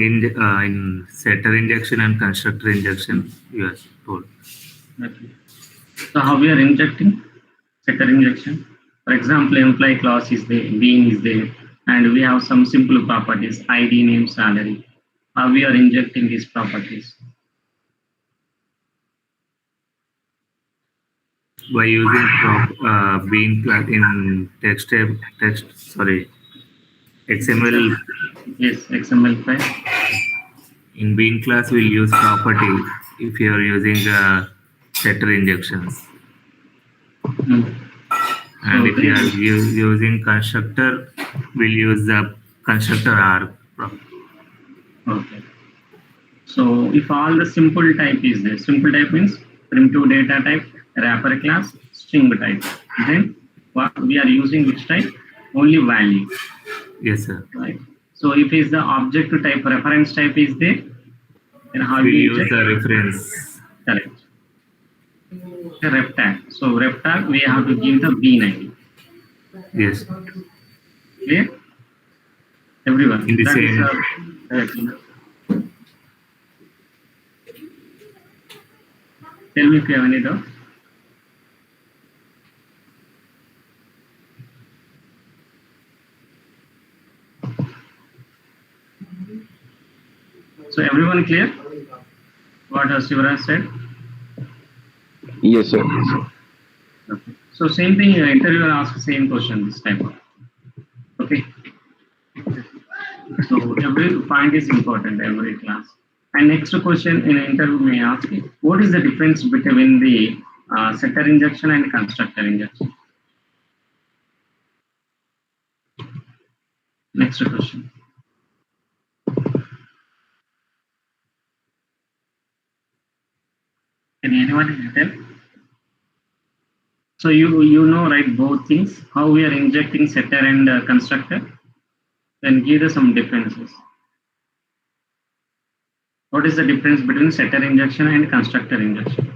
in setter injection and constructor injection, you are told. Okay. So how we are injecting setter injection? For example, employee clause is there, being is there, and we have some simple properties, ID, name, salary. How we are injecting these properties? By using bean class in XML. Yes, XML file. In bean class, we'll use property if you are using setter injections. And So if you are using constructor, we'll use the constructor R. Okay. So if all the simple type is there, simple type means primitive data type, wrapper class, string type. Then what we are using which type? Only value. Yes, sir. Right. So if is the object type, reference type is there, then how we you use the reference. Correct. The ref tag. So ref tag we have to give the bean ID. Yes. Clear? Everyone. In the same. Tell me if you have any doubt. So everyone clear? What Shivraj said? Yes, sir. Okay. So same thing, interviewer asks same question this time. Okay. So every point is important, every class. And next question in interview may ask you, what is the difference between the setter injection and constructor injection? Next question. Can anyone tell? So you know, right, both things, how we are injecting setter and constructor? Then give us some differences. What is the difference between setter injection and constructor injection?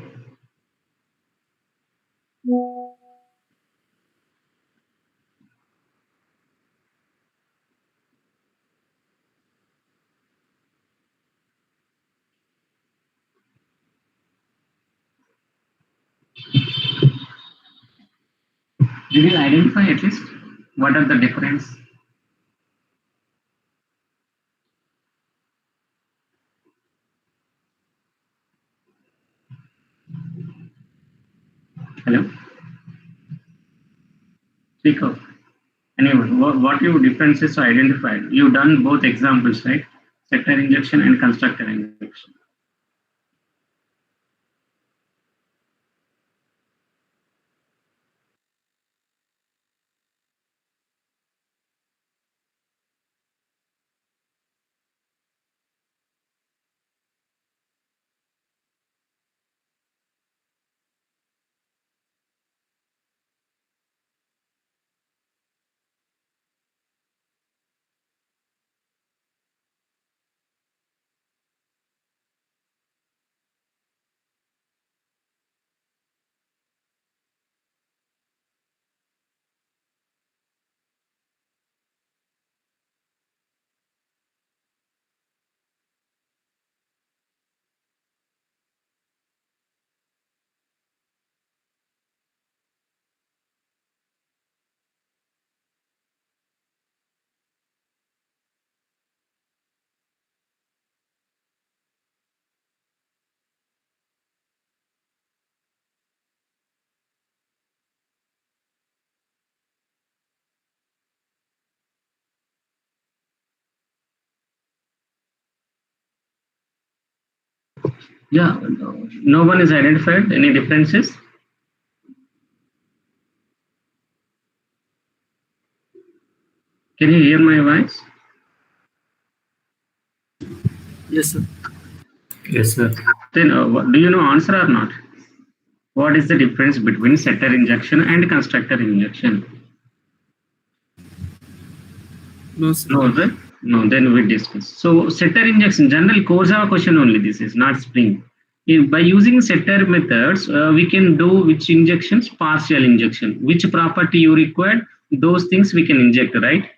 Did you identify at least what are the difference? Hello? Speak up. Anyone, what your differences are identified? You've done both examples, right? Setter injection and constructor injection. Yeah, no one is identified. Any differences? Can you hear my voice? Yes, sir. Yes, sir. Then do you know answer or not? What is the difference between setter injection and constructor injection? No, sir. No, sir? No, then we discuss. So setter injection, general core Java question only, this is not Spring. By using setter methods, we can do which injections? Partial injection. Which property you required, those things we can inject, right?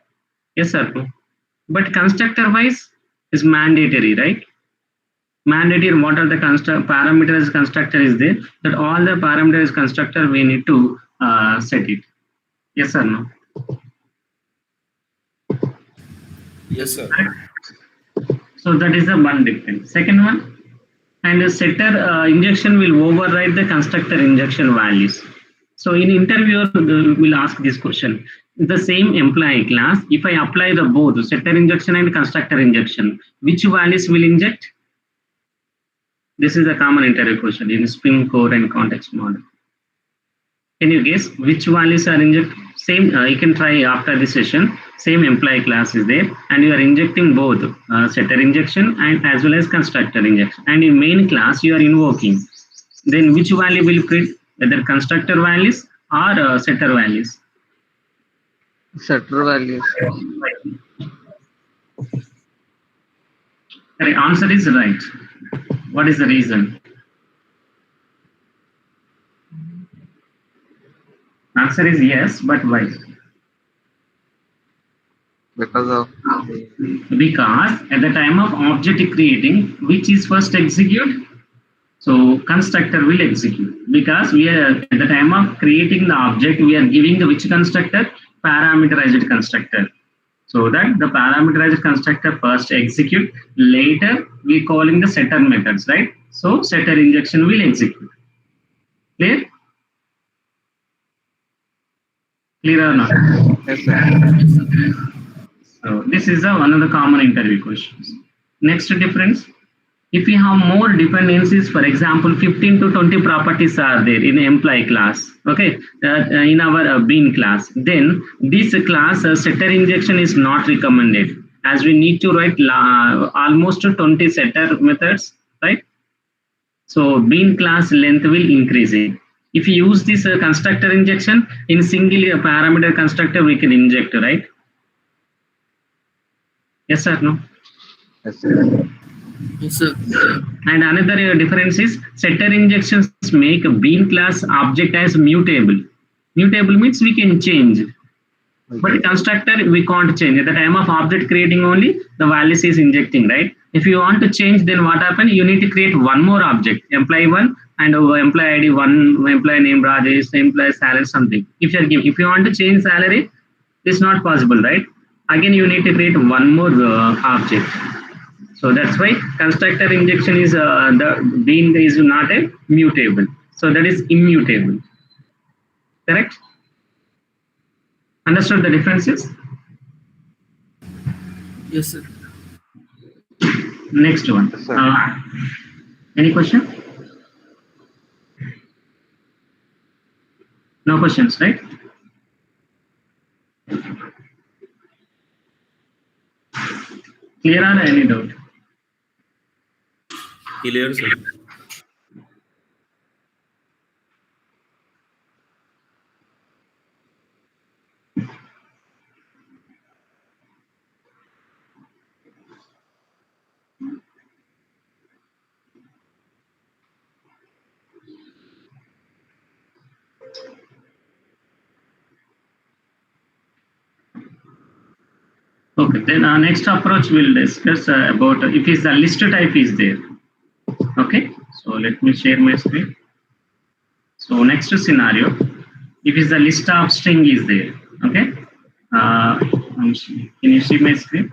Yes, sir. But constructor wise, is mandatory, right? Mandatory, what are the parameters constructor is there, that all the parameters constructor we need to set it. Yes or no? Yes, sir. So that is the one difference. Second one, and the setter injection will override the constructor injection values. So in interviewer will ask this question. The same employee class, if I apply the both setter injection and constructor injection, which values will inject? This is a common interview question in Spring Core and context model. Can you guess which values are injected? Same, you can try after the session. Same employee class is there, and you are injecting both setter injection and as well as constructor injection. And in main class, you are invoking. Then which value will print? Whether constructor values or setter values? Setter values. The answer is right. What is the reason? Answer is yes, but why? Because of Because at the time of object creating, which is first execute? So constructor will execute. Because we are at the time of creating the object, we are giving the which constructor? Parameterized constructor. So that the parameterized constructor first execute, later we calling the setter methods, right? So setter injection will execute. Clear? Clear or not? yes, sir. So this is one of the common interview questions. Next difference, if we have more dependencies, for example, 15 to 20 properties are there in employee class, okay, in our bean class, then this class setter injection is not recommended, as we need to write almost 20 setter methods, right? So bean class length will increasing. If you use this constructor injection in single parameter constructor, we can inject, right? Yes or no? Yes, sir. Yes, sir. And another difference is setter injections make a bean class object as mutable. Mutable means we can change. But constructor we can't change. At the time of object creating only, the values is injecting, right? If you want to change, then what happens? You need to create one more object, employee one and employee ID one, employee name Rajesh, employee salary something. If you want to change salary, it's not possible, right? Again, you need to create one more object. So that's why constructor injection is the bean is not a mutable. So that is immutable. Correct? Understood the differences? Yes, sir. Next one. Yes, sir. Any question? No questions, right? Clear or any doubt? Clear, sir. Okay, then our next approach we'll discuss about if is the list type is there. Okay, so let me share my screen. So next scenario, if is the list of string is there. Okay, can you see my screen?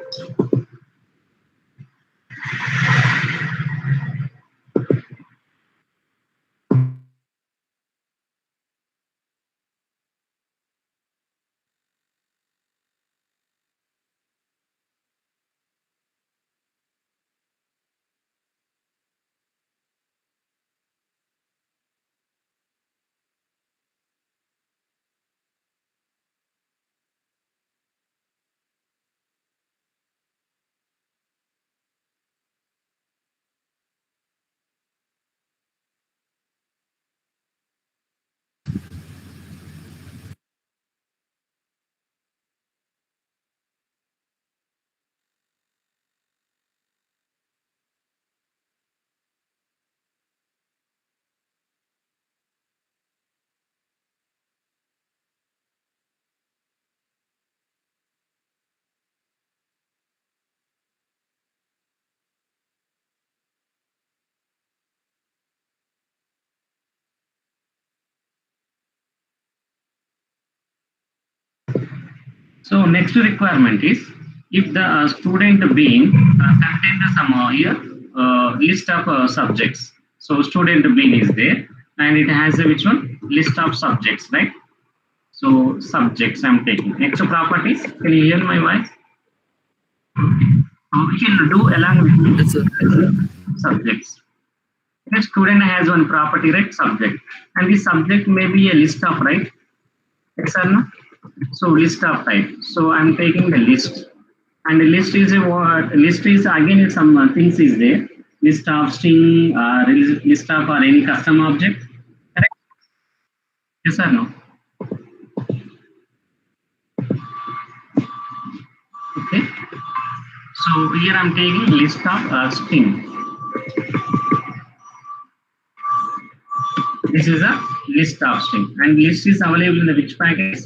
So next requirement is if the student being contain some here list of subjects. So student being is there and it has a which one list of subjects, right? So subjects I'm taking. Next properties. Can you hear my voice? So we can do along with me Yes, sir. subjects. The student has one property, right? Subject, and this subject may be a list of, right? Yes or no? So list of type. So I'm taking the list, and the list is a what? List is again some things is there. List of string, list of or any custom object. Correct? Yes or no? Okay. So here I'm taking list of string. This is a list of string, and list is available in the which package?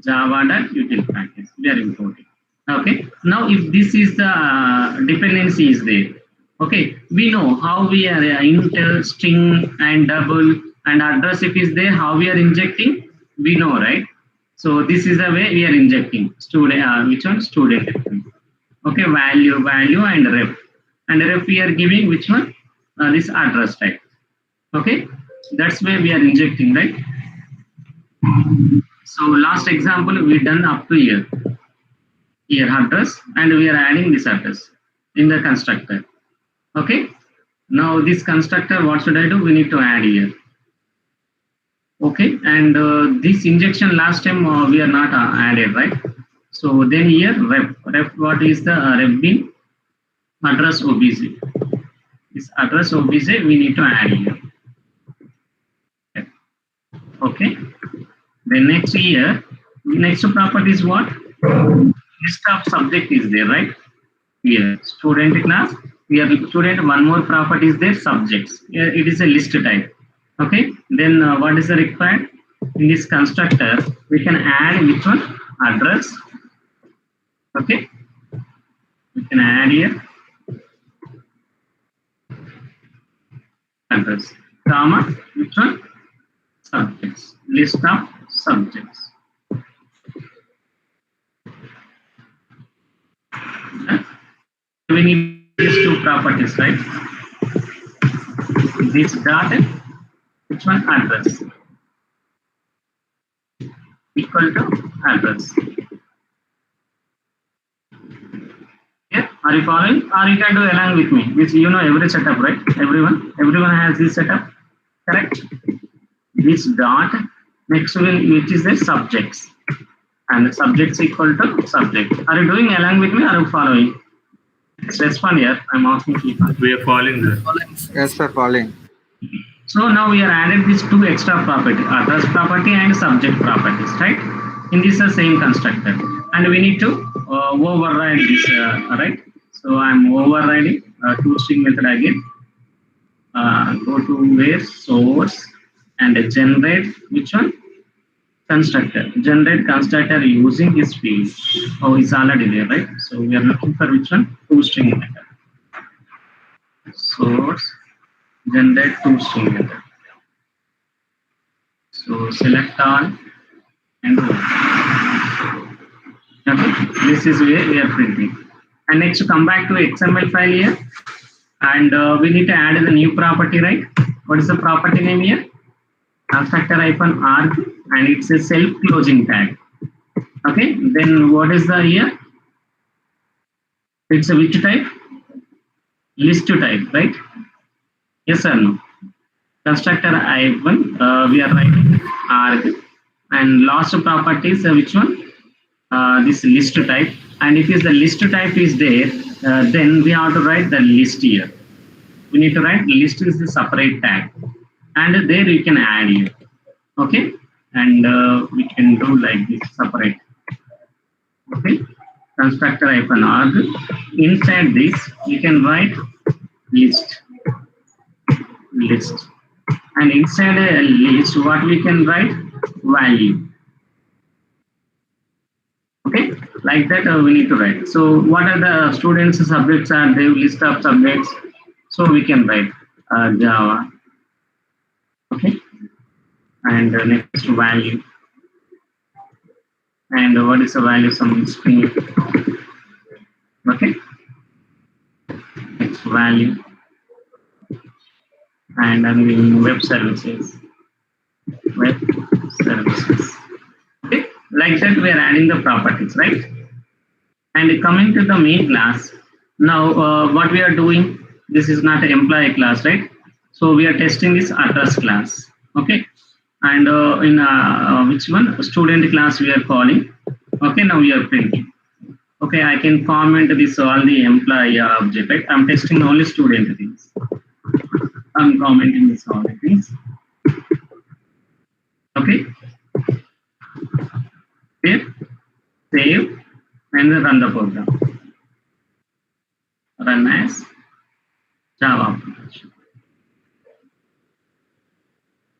Java.util package. We are importing. Okay. Now, if this is the dependency is there, okay, we know how we are int, string, and double, and address if is there, how we are injecting, we know, right? So this is the way we are injecting student. Which one? Student. Okay, value, and ref we are giving which one? This address type. Okay, that's where we are injecting, right? So last example we done up to here address, and we are adding this address in the constructor. Okay, now this constructor, what should I do? We need to add here. Okay, and this injection last time we are not added, right? So then here ref what is the ref bin address obj. This address obj we need to add here. Okay. Then next here, next property is what? List of subject is there, right? Here, student class. Here, student. One more property is there, subjects. Here, it is a list type. Okay. Then what is the required? In this constructor, we can add which one? Address. Okay. We can add here address, comma, which one? Subjects. List of subjects. We need these two properties, right? This dot, which one? Address. Equal to address. Yeah, are you following? Or you can do along with me, which you know every setup, right? Everyone has this setup, correct? This dot next will which is the subjects, and the subjects equal to subject. Are you doing along with me? Or are you following? Let's respond here. I'm asking people. We are following the Yes, sir, following. So now we are added these two extra property, address property and subject properties, right? In this same constructor, and we need to override this, right? So I'm overriding toString method again. Go to where source and generate which one? Constructor. Generate constructor using this field. Oh, it's already there, right? So we are looking for which one? toString method. Source generate toString method. So select all and okay. This is where we are printing. And next come back to XML file here, and we need to add the new property, right? What is the property name here? Constructor -arg, and it's a self-closing tag. Okay, then what is the here? It's a which type? List type, right? Yes or no? Constructor -, we are writing arg, and last property is which one? This list type, and if is the list type is there, then we have to write the list here. We need to write list is the separate tag, and there you can add here. Okay, and we can do like this separate. Okay, constructor -arg. Inside this, you can write list, and inside a list, what we can write? Value. Okay, like that we need to write. So what are the students subjects are there? List of subjects. So we can write Java. Okay, and next value, and what is the value some string. Okay, its value, and I'm giving web services. Web services. Okay, like that we are adding the properties, right? And coming to the main class, now what we are doing, this is not an employee class, right? So we are testing this address class, okay? And in which one? Student class we are calling. Okay, now we are printing. Okay, I can comment this all the employee object, right? I'm testing only student things. I'm commenting this all the things. Okay. Here, save, and then run the program. Run as Java application.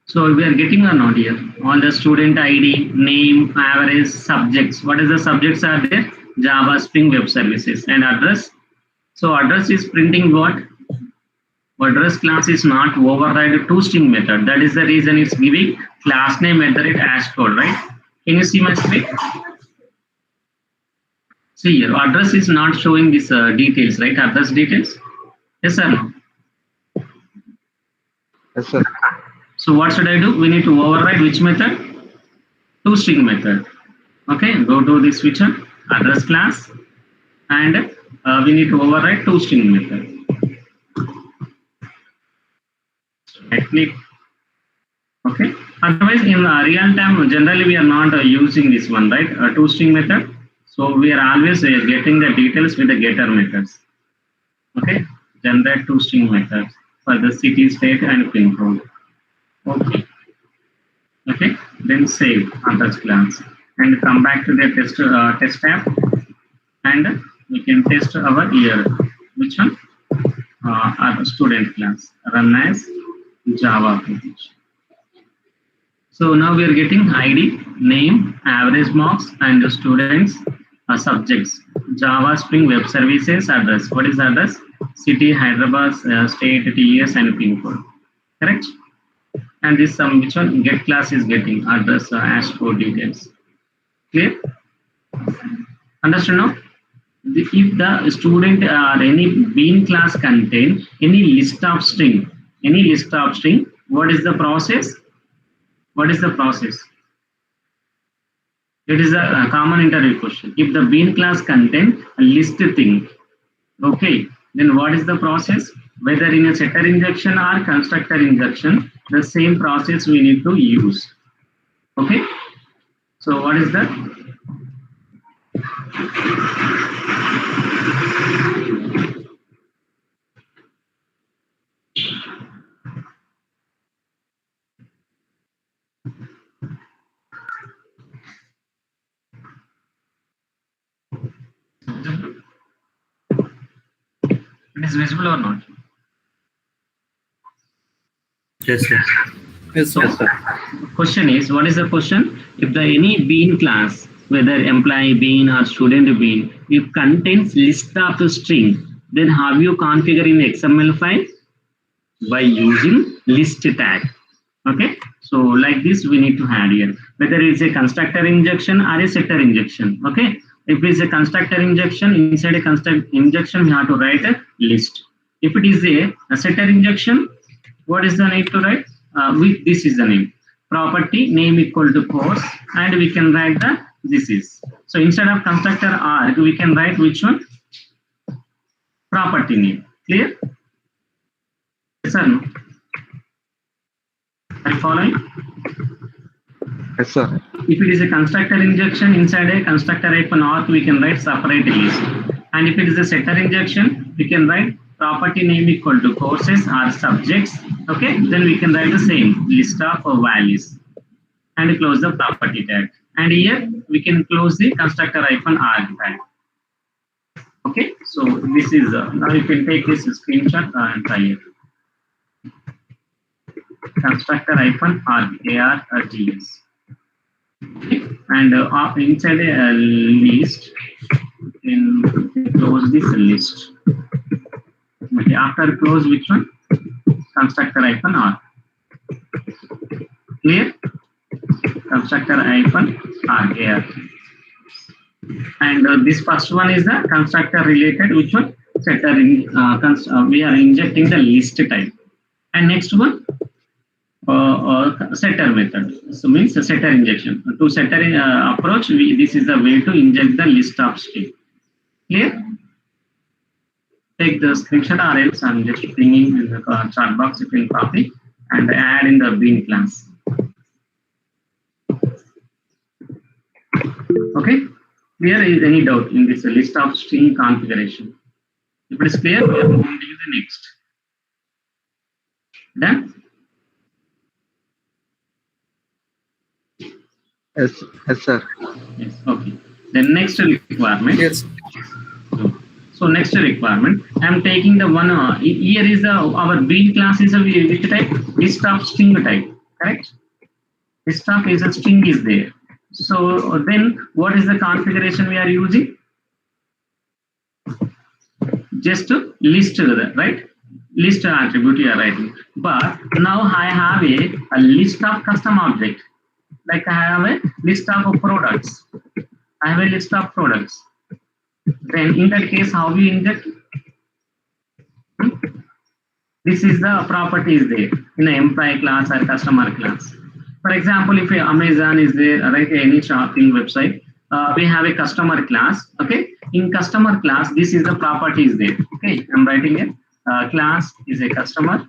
So we are getting a note here. All the student ID, name, average, subjects. What is the subjects are there? Java, Spring Web Services, and address. So address is printing what? Address class is not override toString method. That is the reason it's giving class name @hashcode, right? Can you see my screen? See here, address is not showing this details, right? Address details. Yes or no? Yes, sir. So what should I do? We need to override which method? ToString method. Okay, go to this switcher, address class, and we need to override ToString method. Right click. Okay. Otherwise, in real time, generally we are not using this one, right? ToString method. So we are always getting the details with the getter methods. Okay. Generate ToString methods for the city, state, and pin code. Okay. Okay. Then save address class and come back to the test tab, and we can test our year. Which one? Our student class. Run as Java application. So now we are getting ID, name, average marks, and students, subjects. Java, Spring Web Services, address. What is the address? City, Hyderabad, state, TS, and pin code. Correct? And this which one? Get class is getting address, hash code details. Clear? Understand now? If the student or any bean class contain any list of string, what is the process? What is the process? It is a common interview question. If the bean class contain a list thing, okay, then what is the process? Whether in a setter injection or constructor injection, the same process we need to use. Okay. So what is that? It is visible or not? Yes, sir. Yes, sir. Question is, what is the question? If the any bean class, whether employee bean or student bean, if contains list of the string, then how you configure in XML file? By using list tag. Okay, so like this we need to add here, whether it's a constructor injection or a setter injection. Okay, if it's a constructor injection, inside a constructor injection we have to write a list. If it is a setter injection, what is the need to write? With this is the name, property name equal to course, and we can write the this is. So instead of constructor arg, we can write which one? Property name. Clear? Yes or no? Are you following? Yes, sir. If it is a constructor injection, inside a constructor -auth, we can write separate list. And if it is a setter injection, we can write property name equal to courses or subjects. Okay, then we can write the same list of values and close the property tag. And here we can close the constructor -arg tag. Okay, so this is now you can take this screenshot and try it. Constructor -arg, ARGS. Okay. And inside a list, you can close this list. Okay, after close which one? Constructor -r. Clear? Constructor -r, AR. And this first one is the constructor related, which one setter in, we are injecting the list type. And next one, setter method. So means a setter injection. To setter approach, this is the way to inject the list of string. Clear? Take the screenshot or else I'm just bringing in the chat box. You can copy and add in the bean class. Okay. Clear? Is any doubt in this list of string configuration? If it is clear, we are moving to the next. Done? Yes, sir. Yes. Okay. Then next requirement. Yes. So next requirement, I am taking the one. Here is our bean class is a which type? List of string type. Correct? List of is a string is there. So then, what is the configuration we are using? Just to list, right? List attribute you are writing. But now I have a list of custom object. Like I have a list of products. I have a list of products. Then in that case, how we inject? This is the properties there in the employee class or customer class. For example, if Amazon is there, right, any shopping website, we have a customer class. Okay, in customer class, this is the properties there. Okay, I'm writing it. Class is a customer,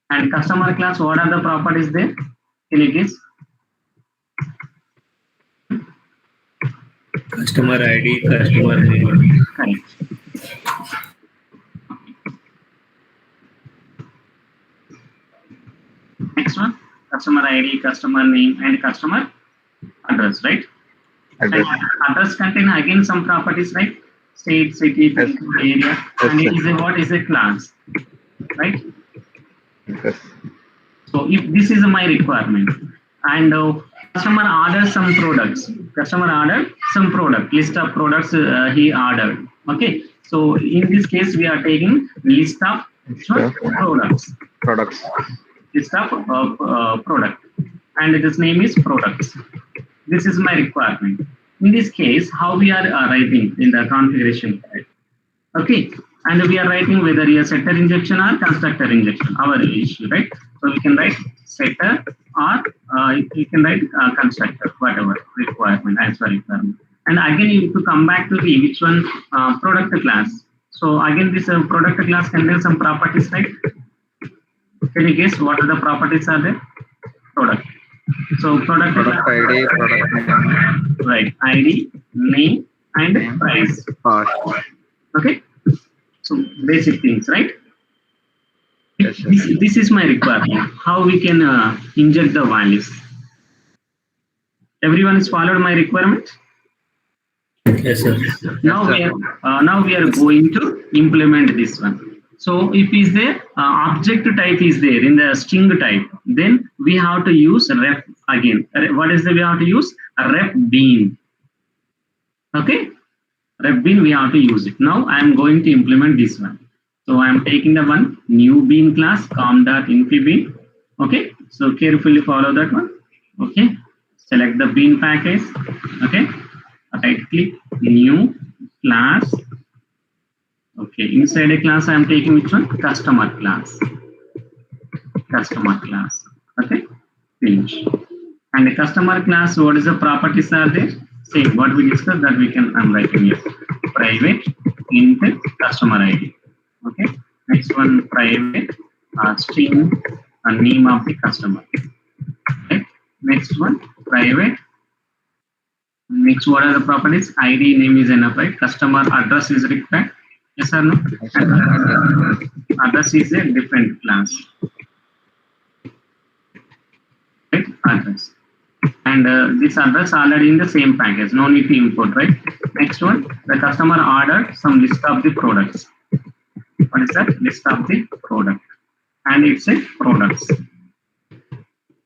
and customer class. What are the properties there? Can you guess? Customer ID, customer name. Correct. Next one, customer ID, customer name, and customer address, right? Address. And address contain again some properties, right? State, city, Yes. area, Yes, and it sir. is a what is a class, right? Yes. So if this is my requirement, and customer orders some products, customer ordered some product, list of products he ordered. Okay, so in this case we are taking list of products, Products. list of product, and its name is products. This is my requirement. In this case, how we are writing in the configuration file. Okay, and we are writing whether a setter injection or constructor injection, our issue, right? So we can write setter or you can write constructor, whatever requirement, as per requirement. And again, you have to come back to the which one product class. So again, this product class contains some properties, right? Can you guess what are the properties are there? Product. So product ID, product name, right, ID, name, and price. cost. Okay, so basic things, right? Yes, sir. This is my requirement. How we can inject the values? Everyone has followed my requirement. Yes, sir. Now we are going to implement this one. So if is there object type is there in the string type, then we have to use ref again. What is the we have to use? A ref bean. Okay, ref bean we have to use it. Now I am going to implement this one. So I am taking the one new bean class com.infy-bean. Okay, so carefully follow that one. Okay, select the bean package. Okay, right click new class. Okay, inside a class I am taking which one? Customer class. Customer class. Okay, finish. And the customer class, what is the properties are there? Same, what we discussed that we can, I'm writing here. Private int customer ID. Okay, next one private string name of the customer. Okay, next one private. Next, what are the properties? ID name is enough, right? Customer address is required. Yes or no? And address is a different class. Right? Address. And this address already in the same package. No need to import, right? Next one, the customer ordered some list of the products. What is that? List of the product. And it's a products.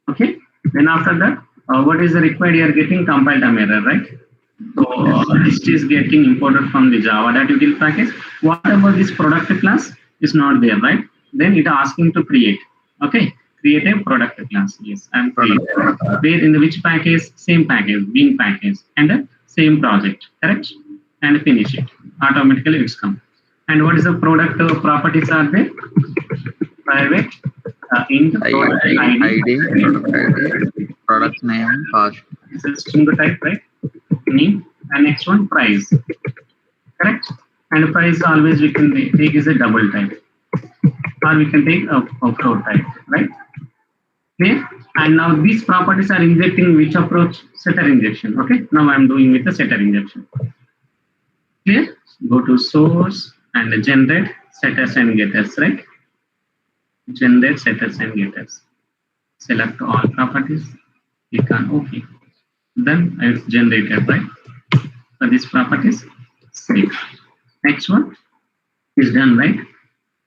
Okay. Then after that, what is the required? You are getting compile time error, right? So list is getting imported from the java.util package. What about this product class? Is not there, right? Then it asking to create. Okay, create a product class. Yes, I'm creating. Where in the which package? Same package, bean package, and same project, correct? And finish it. Automatically it's come. And what is the product properties are there? Private, int, product ID, product name, cost. It's a string type, right? Name, and next one price, correct? And price always we can take is a double type, or we can take a float type, right? Okay. And now these properties are injecting which approach? Setter injection. Okay. Now I'm doing with the setter injection. Clear? Go to source and generate setters and getters, right? Generate setters and getters. Select all properties. Click on OK. Then it's generated, right? For these properties, save. Next one is done, right?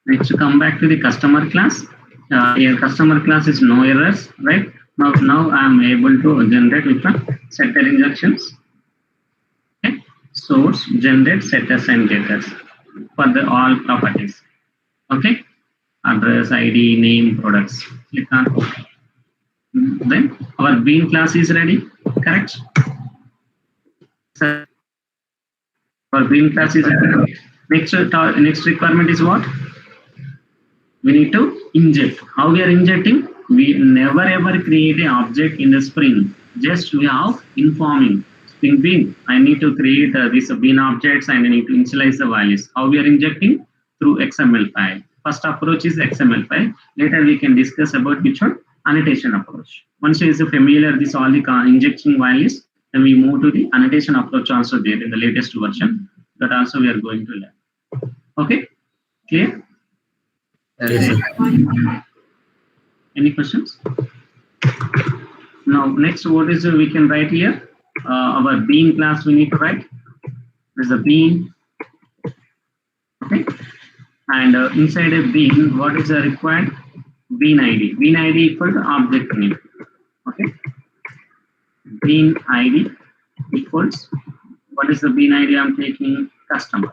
Next, come back to the customer class. Here, customer class is no errors, right? Now I am able to generate with the setter injections. Okay. Source, generate setters and getters for the all properties. Okay. Address, ID, name, products. Click on OK. Then our bean class is ready, correct? So, our bean class is ready. Next requirement is what? We need to inject. How we are injecting? We never ever create an object in the Spring. Just we have informing Spring Bean. I need to create these bean objects and I need to initialize the values. How we are injecting? Through XML file. First approach is XML file. Later we can discuss about which one? Annotation approach. Once you is familiar this all the injection values, then we move to the annotation approach also there in the latest version. That also we are going to learn. Okay, clear? Yes, sir. Any questions? Now next, what is we can write here? Our bean class we need to write. There's a bean. Okay, and inside a bean, what is required? Bean ID. Bean ID equal to object name. Okay. Bean ID equals, what is the bean ID I'm taking? Customer.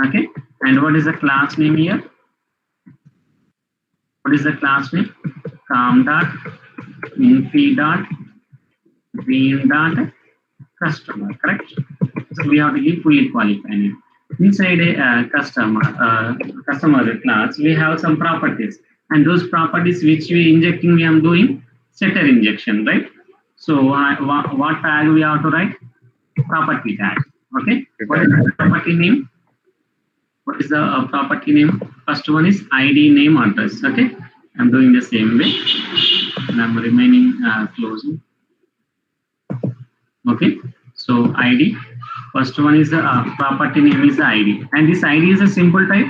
Okay. And what is the class name here? What is the class name? Com dot infi dot bean dot customer. Correct. So we have to give fully qualified name. Inside a customer class, we have some properties, and those properties which we injecting, we are doing setter injection, right? So what tag we have to write? Property tag. Okay. What is the property name? What is the property name? First one is ID, name, address. Okay. I'm doing the same way, and I'm remaining closing. Okay. So ID. First one is the property name is the ID, and this ID is a simple type.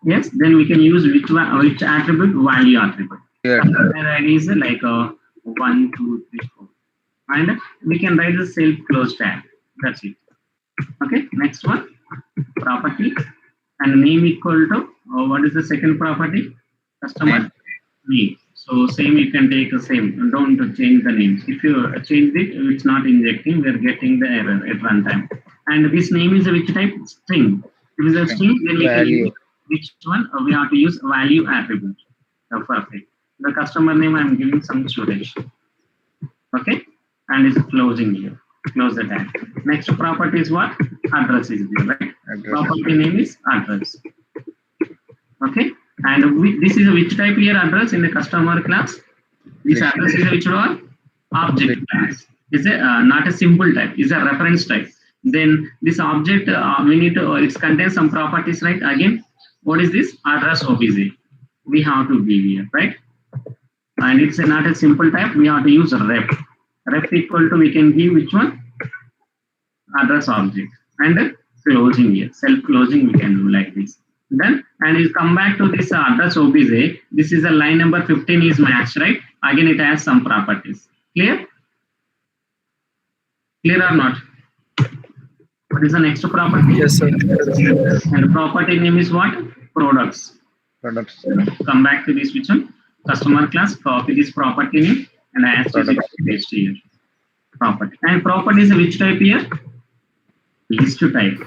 Yes, then we can use which attribute? Value attribute. Yeah. ID is like 1, 2, 3, 4, and we can write the self close tag. That's it. Okay. Next one, property and name equal to what is the second property? Customer name. So same, you can take the same. Don't change the names. If you change it, it's not injecting. We are getting the error at runtime. And this name is which type? String. If it is a string, then we can use which one? We have to use value attribute. Perfect. The customer name I'm giving some storage. Okay, and it's closing here. Close the tag. Next property is what? Address is there, right? Address. Property name is address. Okay. And this is a which type here address in the customer class? This address is a which one? Object class. Is a not a simple type, is a reference type. Then this object we need to it contains some properties, right? Again, what is this? Address OBJ. We have to give here, right? And it's not a simple type, we have to use a ref. Ref equal to, we can give which one? Address object. And closing here, self closing we can do like this. Then, and you come back to this address OBJ. This is a line number 15 is matched, right? Again, it has some properties. Clear? Clear or not? What is the next property? Yes, sir. And property name is what? Products. Products. Come back to this which one? Customer class. Copy this property name and add to paste here. Property. And property is which type here? List type.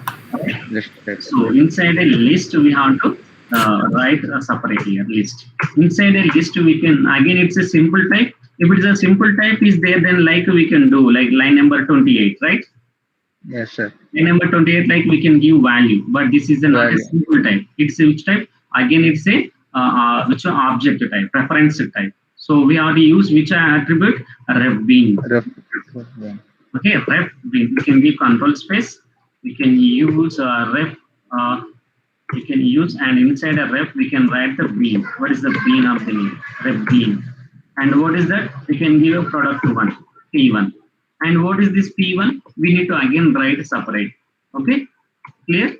List type. So inside a list we have to write a separate here list. Inside a list we can, again it's a simple type, If it is a simple type is there, then like we can do like line number 28, right? Yes, sir. Line number 28, like we can give value, but this is not a Value. simple type. It's a which type? Again, it's a which are object type, reference type. So we already use which attribute? Ref bean. Ref. Okay, ref bean. We can give control space. We can use ref. We can use, and inside a ref we can write the bean. What is the bean of the name? Ref bean. And what is that? We can give a product one, P1. And what is this P1? We need to again write separate. Okay, clear?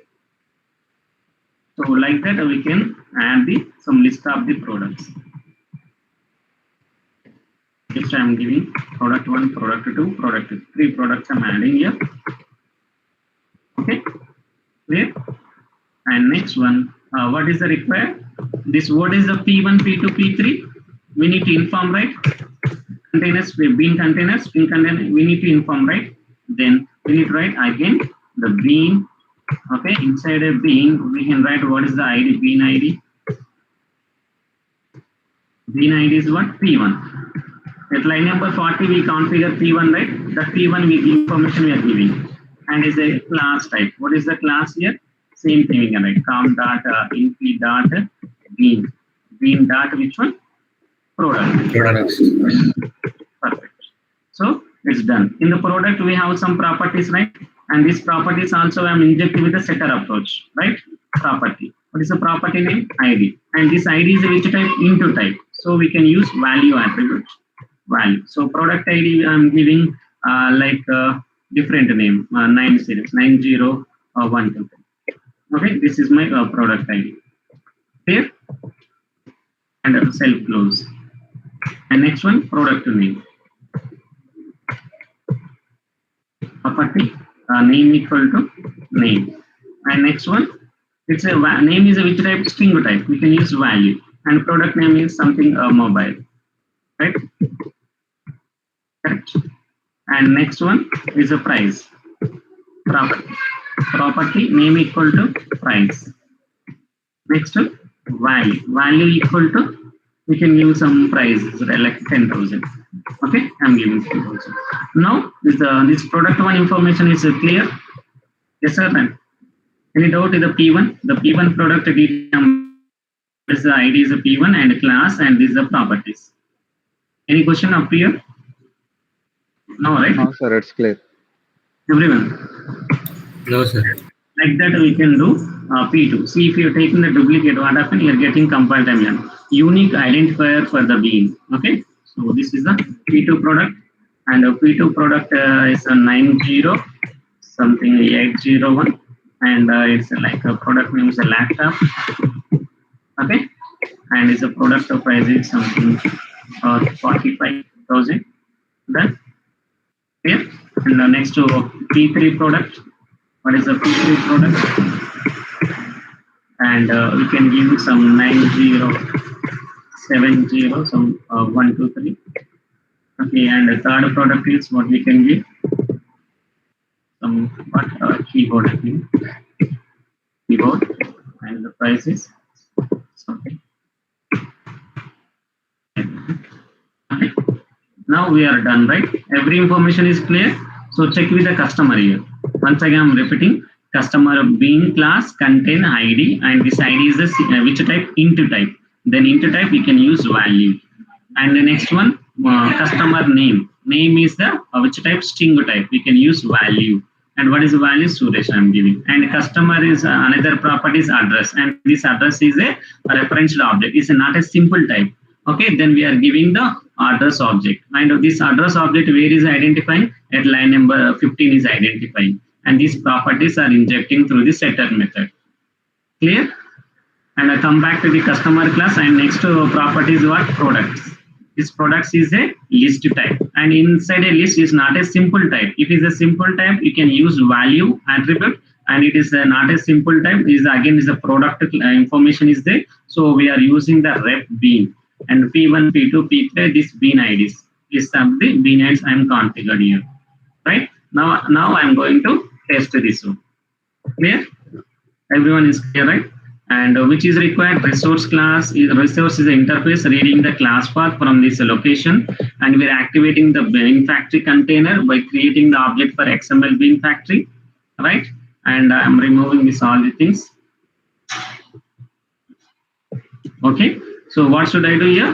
So like that we can add some list of the products. Just I am giving product 1, product 2, product 3 products I'm adding here. Okay, clear? And next one, what is the required? This what is the P1, P2, P3? We need to inform, right? Containers, bean containers, bean container, we need to inform, right? Then we need to write again the bean. Okay, inside a bean, we can write what is the ID, bean ID. Bean ID is what? P1. At line number 40, we configure P1, right? The P1 we give information we are giving. And is a class type. What is the class here? Same thing, we can write com dot inp dot bean. Bean dot which one? Product. Products. Perfect. So it's done. In the product, we have some properties, right? And these properties also I'm injecting with the setter approach, right? Property. What is the property name? ID. And this ID is which type? Into type. So we can use value attribute. Value. So product ID I'm giving different name 9012. Okay, this is my product ID. Clear? And self close. And next one, product name. Property name equal to name. And next one, it's a name is a which type? String type. We can use value. And product name is something mobile. Right? Correct. And next one is a price. Property. Property name equal to price. Next value. Value equal to, we can give some price like 10,000. Okay, I'm giving 10,000. Now this product one information is clear. Yes sir. Then any doubt in the P1? The P1 product detail is the ID is a P1 and class, and these are properties. Any question up here? No, right? No, sir, it's clear. Everyone. No, sir. Like that we can do P2. See, if you're taking the duplicate, what happens? You're getting compile time. Unique identifier for the bean. Okay. So this is the P2 product, and the P2 product is a 801, and it's like a product name is a laptop. Okay. And it's a product of price is something 45,000. Done. Clear? And next to P3 product. What is the P3 product? And we can give some 9070, some 123. Okay, and the third product is what we can give. Some keyboard, I think. Keyboard, and the price is something. Okay. Now we are done, right? Every information is clear. So check with the customer here. Once again, I'm repeating. Customer bean class contain ID, and this ID is the which type? Into type. Then into type we can use value. And the next one, customer name. Name is the which type? String type. We can use value. And what is the value? Suresh I'm giving. And customer is another property is address. And this address is a referenced object. It's not a simple type. Okay, then we are giving the address object. And this address object where is identifying? At line number 15 is identifying. And these properties are injecting through the setter method. Clear? And I come back to the customer class, and next property is what? Products. This products is a list type, and inside a list is not a simple type. If it is a simple type, you can use value attribute, and it is not a simple type. Is again is a product information is there. So we are using the ref bean, and P1, P2, P3. This bean IDs is the bean IDs I am configured here. Right now I am going to test this one. Clear? Everyone is clear, right? And which is required resource class. Resource is the interface reading the class path from this location, and we're activating the bean factory container by creating the object for XML bean factory, right? And I'm removing this all the things. Okay, so what should I do here?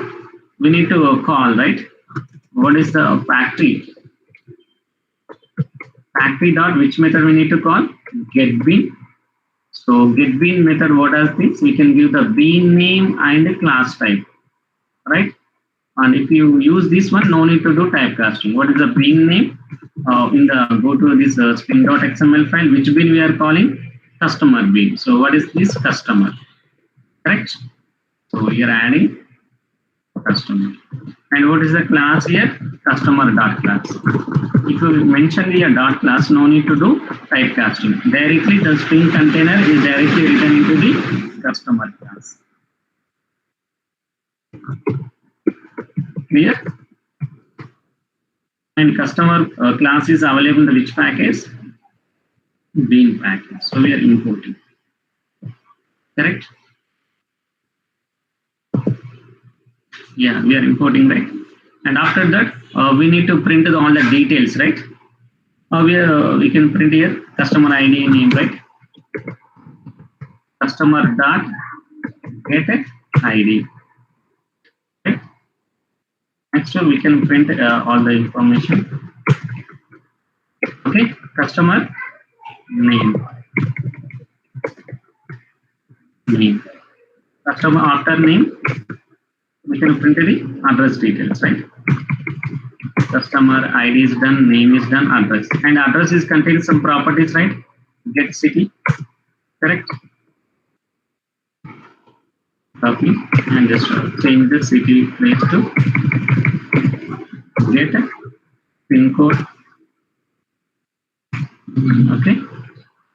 We need to call, right? What is the factory? Factory dot which method we need to call? Get bean. So get bean method, what does this? We can give the bean name and the class type, right? And if you use this one, no need to do typecasting. What is the bean name? Go to this spring.xml file, which bean we are calling? Customer bean. So what is this? Customer, correct? So we are adding customer. And what is the class here? Customer dot class. If you mention the dot class, no need to do typecasting. Directly the string container is directly written into the customer class. Clear? And customer class is available in which package? Bean package. So we are importing. Correct? Yeah, we are importing, right? And after that, we need to print all the details, right? We can print here customer ID name, right? Customer dot get ID. Right? Next, we can print all the information. Okay, customer name. Customer after name, we can print the address details, right? Customer ID is done, name is done, address. And address is contains some properties, right? Get city, correct? Copy and just change the city place to get pin code. Okay.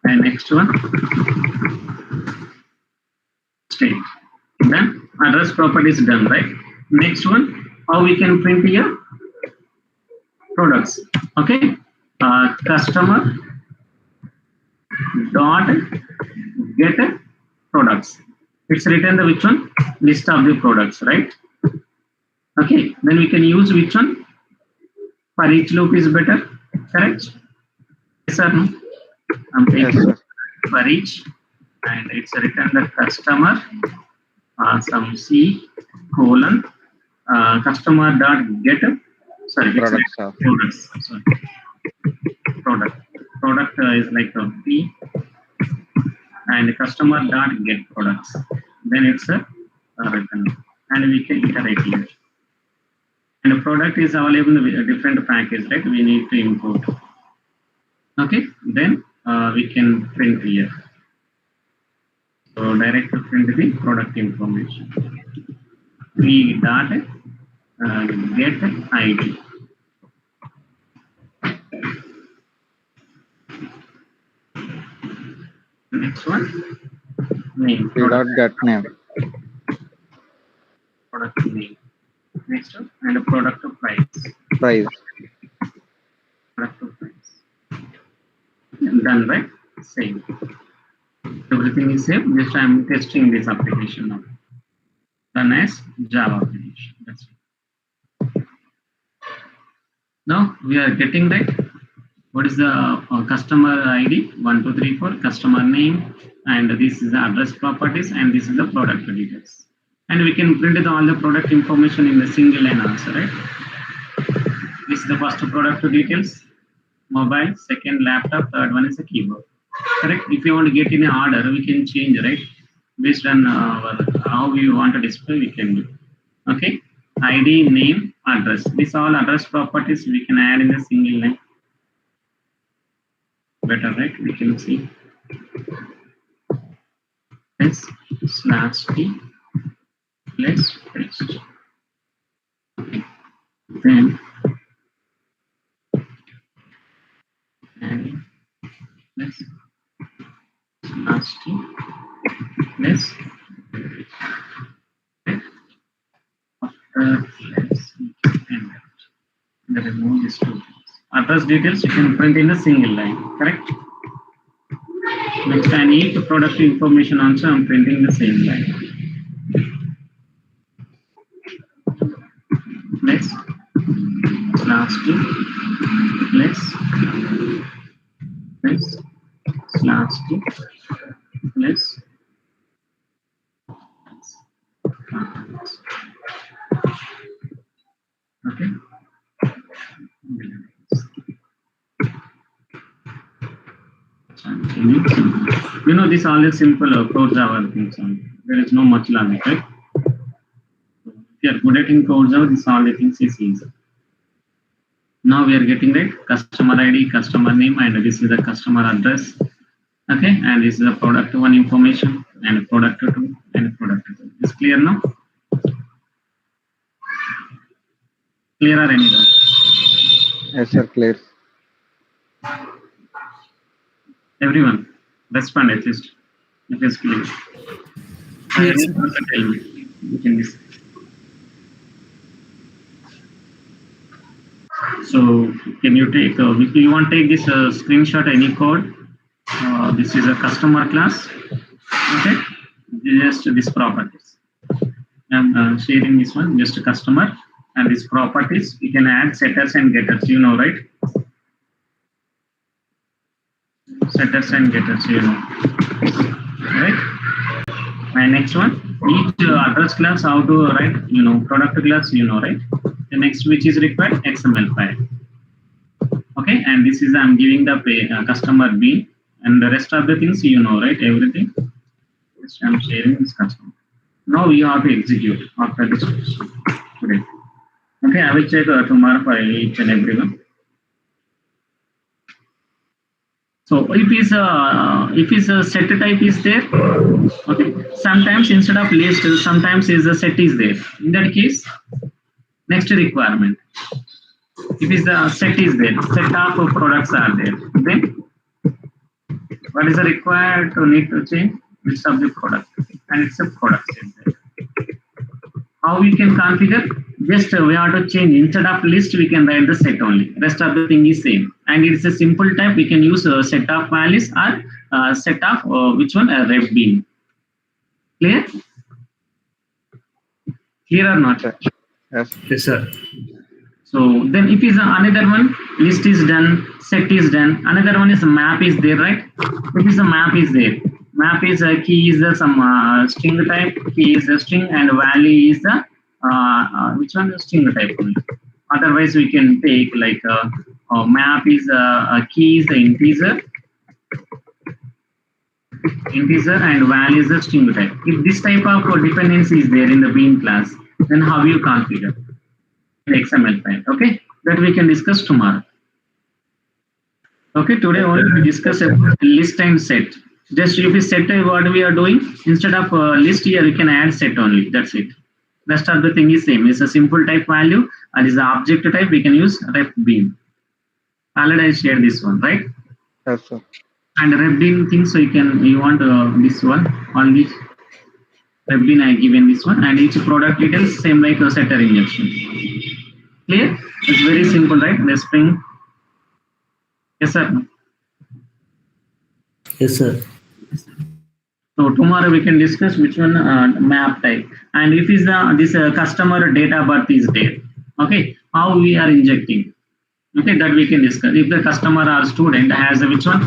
And next one, state. Then address property is done, right? Next one, how we can print here? Products. Okay. Customer dot get products. It's written the which one? List of the products, right? Okay. Then we can use which one? For each loop is better, correct? Yes or no? I'm taking Yes, sir. for each, and it's written the customer some C colon customer dot get Products are. products. Sorry. Product is like a P and customer dot get products. Then it's a written, and we can iterate here. And the product is available in a different package, right? We need to import. Okay, then we can print here. So direct to print the product information. We dot get ID. Next one, name. We dot get name. Product name. Next one, and a product price. Price. Product price. Done, right? Same. Everything is saved. Just I am testing this application now. Done as Java application. That's it. Now we are getting right. What is the customer ID? 1234, customer name, and this is the address properties, and this is the product details. And we can print all the product information in the single line also, right? This is the first product details, mobile, second laptop, third one is a keyboard. Correct? If you want to get in an order, we can change, right? Based on how we want to display, we can do. Okay? ID, name, address. These all address properties we can add in the single line. Better, right? We can see. S /t plus paste. Okay. Then and plus /t plus after let's end the remove this two things. Address details you can print in a single line, correct? Next, I need product information also. I'm printing the same line. Next, slash 2, less, slash 2, less. Okay. You know, this all is simple code Java things. There is no much logic, right? If you are good at in code Java, this all the things is easy. Now we are getting right customer ID, customer name, and this is the customer address. Okay, and this is the product 1 information, and product 2, and product 2. Is clear now? Clear or any doubt? Yes, sir. Clear. Everyone, respond at least. It is clear. Yes, Tell me. You can listen. So, can you take? If you want to take this screenshot, any code. This is a customer class. Okay, just this properties. I'm sharing this one. Just a customer and this properties. We can add setters and getters. You know, right? Setters and getters, you know, right? And next one, each address class, how to write, you know, product class, you know, right? The next which is required, XML file. Okay, and this is I'm giving the customer B, and the rest of the things, you know, right? Everything. Just I'm sharing this customer. Now we have to execute after this today. Okay, I will check tomorrow for each and everyone. So if is a set type is there, okay. Sometimes instead of list, sometimes is a set is there. In that case, next requirement. If is the set is there, set of products are there. Then what is the required to need to change list of the product, and it's a product set there. How we can configure? Just we have to change instead of list, we can write the set only. Rest of the thing is same, and it's a simple type. We can use a set of values or set of which one a ref bean. Clear? Clear or not? Yes. Yes, sir. So then, if is another one, list is done, set is done. Another one is map is there, right? If is a map is there. Map is a key is the some string type. Key is a string, and value is the which one is string type only. Otherwise, we can take like map is a key is the integer, and value is the string type. If this type of dependency is there in the bean class, then how you configure in XML file? Okay, that we can discuss tomorrow. Okay, today only we discuss about list and set. Just if we set what we are doing, instead of list here, we can add set only. That's it. Rest of the thing is same. It's a simple type value, and is the object type. We can use ref bean. Already I shared this one, right? Yes, sir. And ref bean thing, so you want this one, all these ref bean I given this one, and each product details same like a setter injection. Clear? It's very simple, right? The string. Yes, sir. Yes, sir. So tomorrow we can discuss which one map type, and if is this customer date of birth is there. Okay, how we are injecting. Okay, that we can discuss. If the customer or student has which one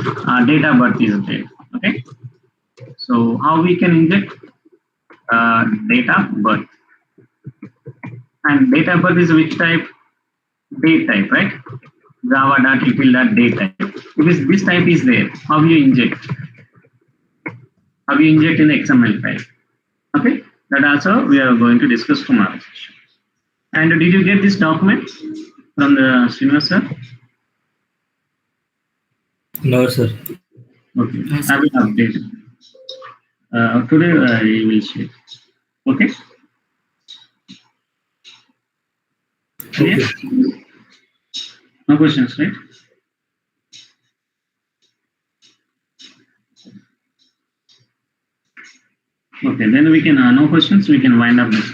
date of birth is there. Okay, so how we can inject date of birth, and date of birth is which type? Date type, right? Java.util.date type. If this type is there, how you inject? How you inject in the XML file? Okay, that also we are going to discuss tomorrow. And did you get this document from the Srinivas sir? No, sir. Okay, I will update. Today I will share. Okay. Clear? No questions, right? Okay, then we can no questions. We can wind up this.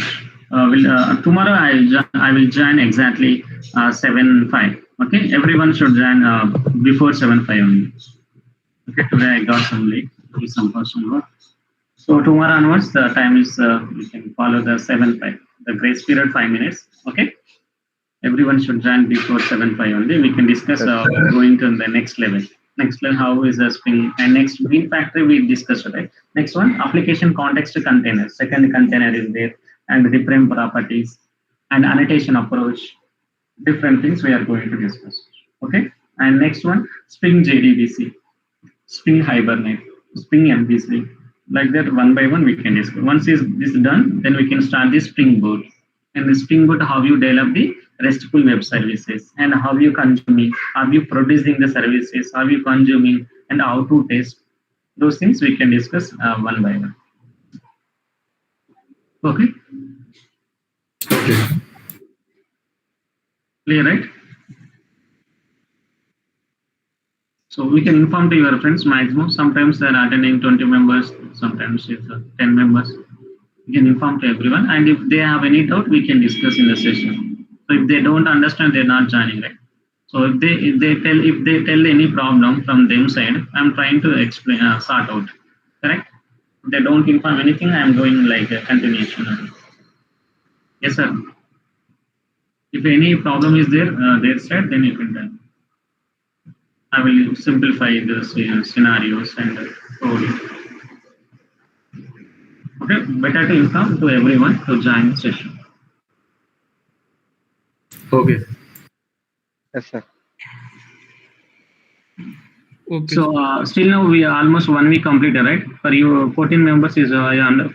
Tomorrow I will join exactly 7:05. Okay, everyone should join before 7:05 only. Okay, today I got some late with some personal work. So tomorrow onwards, the time is we can follow the 7-5, the grace period 5 minutes. Okay, everyone should join before 7-5 only. We can discuss going to the next level. Next level, how is the Spring and next Bean Factory we discussed, right? Next one, application context container. Second container is there, and different properties and annotation approach. Different things we are going to discuss. Okay, and next one, Spring JDBC, Spring Hibernate, Spring MVC. Like that, one by one we can discuss. Once is this done, then we can start the Spring Boot. And the Spring Boot, how you develop the RESTful web services and how you consuming, how you producing the services, how you consuming, and how to test. Those things we can discuss one by one. Okay, Okay. clear, right? So we can inform to your friends maximum. Sometimes they are attending 20 members, sometimes it's 10 members. We can inform to everyone, and if they have any doubt, we can discuss in the session. So if they don't understand, they're not joining, right? So if they tell any problem from them side, I'm trying to explain sort out. Correct? If they don't inform anything, I'm going like a continuation. Yes, sir. If any problem is there, their side, then you can tell. I will simplify the scenarios and coding. Okay, better to inform to everyone to join the session. Okay. Yes, sir. Okay. So still now we are almost 1 week completed, right? For you, 14 members is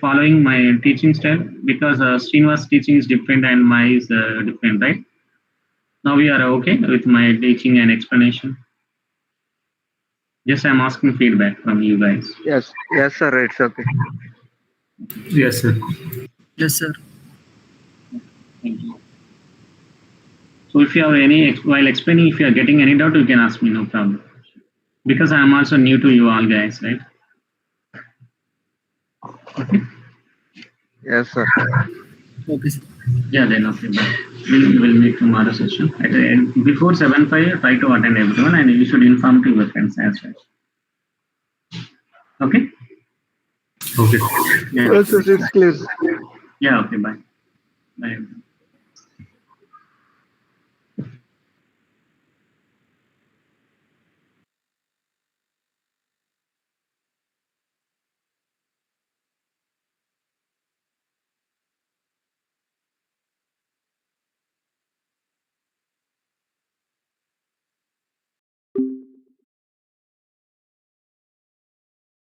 following my teaching style because Srinivas teaching is different and my is different, right? Now we are okay with my teaching and explanation. Just I'm asking feedback from you guys. Yes, yes, sir. It's okay. Yes, sir. Yes, sir. Thank you. So if you have any, while explaining, if you are getting any doubt, you can ask me, no problem. Because I am also new to you all guys, right? Okay. Yes, sir. Okay, sir. Yeah, then okay. Bye. We'll meet tomorrow session. Before 7-5, try to attend everyone, and you should inform to your friends as well. Okay. Okay. Yeah. Yes, sir. It's clear. Yeah. Okay. Bye. Bye.